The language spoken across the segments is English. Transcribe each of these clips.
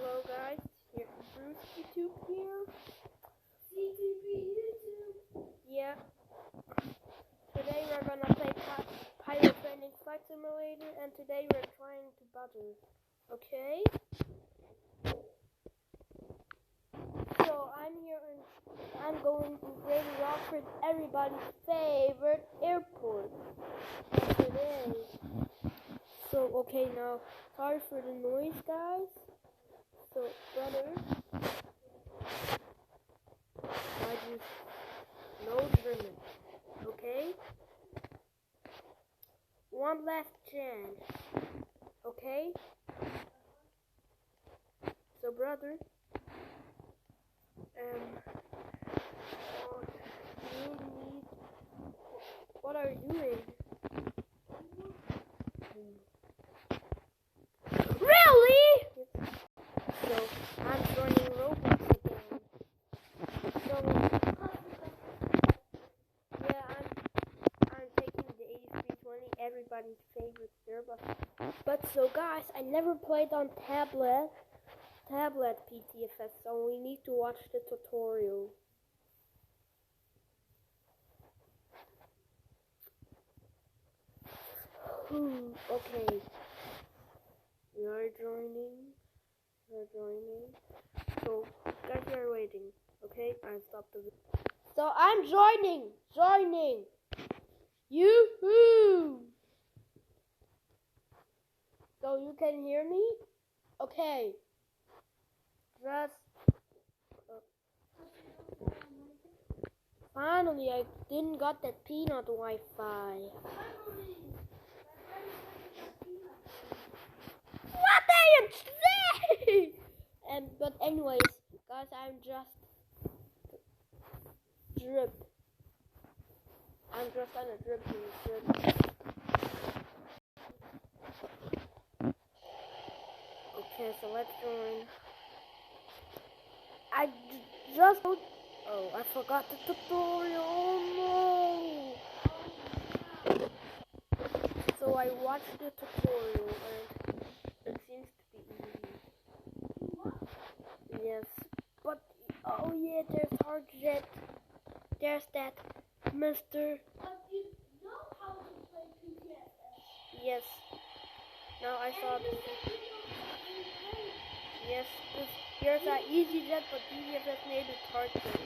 Hello guys, here Bruce YouTube here. YouTube. Yeah. Today we're gonna play Pilot Training Flight Simulator, and today we're trying to butter. Okay. So I'm here and I'm going to Greater Rockford, everybody's favorite airport. Today. So okay, now sorry for the noise, guys. So brother, I just no limit. Okay? One last chance. Okay? So brother, you need, what are you doing? Really? So I'm joining robots again. So yeah, I'm taking the a320, everybody's favorite Airbus. But so guys, I never played on tablet PTFS, so we need to watch the tutorial. Okay. We are joining. So guys, we are waiting. Okay, I stopped the video. So I'm joining. Yoo-hoo! So you can hear me? Okay. Just finally, I didn't got that peanut Wi-Fi. What are you saying? But anyways, guys, I'm just gonna drip. Okay, so let's join. I forgot the tutorial. Oh no! So I watched the tutorial and it seems to be easy. Yes, but oh yeah, there's hard jet. There's that Mr. But you know how to play PTSS. Yes. Now I saw this. Yes, here's that easy jet, but PTSS made it hard jet.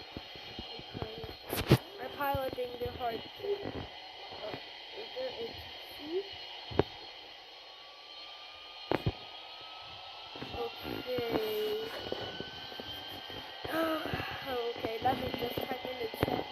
I'm piloting the hard jet. Is there a seat? Okay. Okay, let me just type in the chat.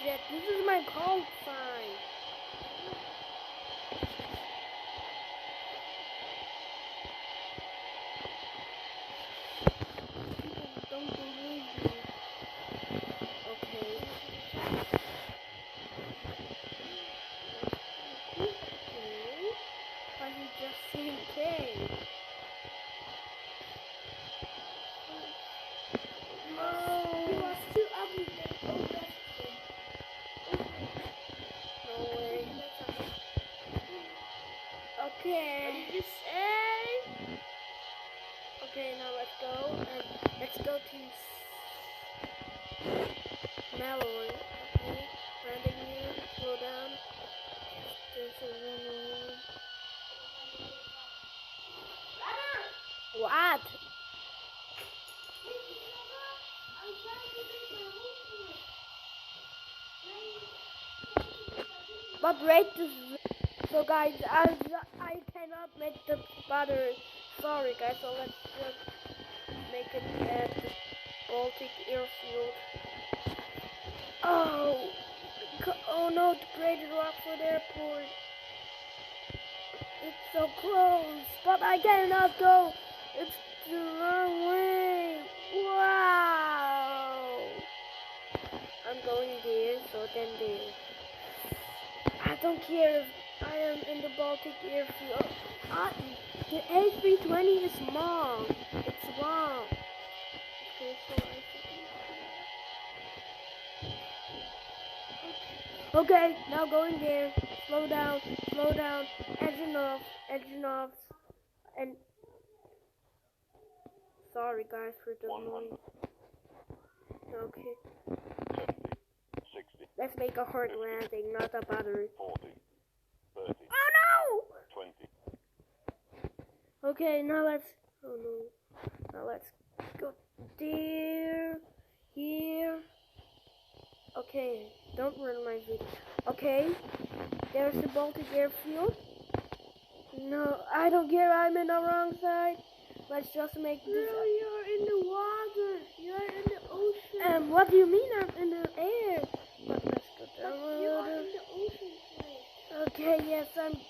Jet, this is my call sign. People don't believe me. Okay. Why he just saying K? No. He was too ugly to go back. No way. Okay. What did you say? Okay, now let's go. And let's go to Mallory. Okay. Landing here. Slow down. There's a runway. What? But rate this. So guys, I cannot make the butter. Sorry guys, so let's just make it at the Baltic Airfield. Oh no, the Greater Rockford Airport. It's so close, but I cannot go. It's the wrong way. Wow. I'm going there, so then there. I don't care if I am in the Baltic airfield. The A320 is wrong. It's wrong. Okay, so okay, now going there. Slow down, engine off, and sorry guys for the noise. Okay. 60, Let's make a hard landing, not a battery. 40, 30, Oh no! 20. Okay, now let's. Oh no. Now let's go there, here. Okay, don't ruin my video. Okay, there's the Baltic airfield. No, I don't care. I'm in the wrong side. Let's just make this. No, you're in the water. You're in the ocean. What do you mean I'm in the air? But let's go down. You are in the ocean place. Okay, yes,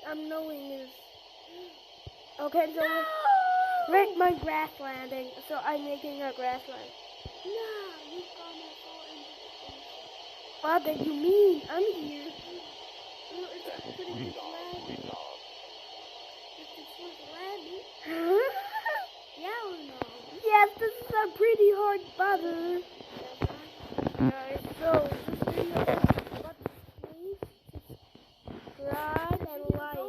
I'm knowing this. Okay, so No! break my grass landing. So I'm making a grass landing. No, you're gonna fall into the ocean. What do you mean? I'm here. No, it's a pretty good landing. It's a good landing. Yeah or no? Yes, this is a pretty hard button. Guys, so this video, but please subscribe and like.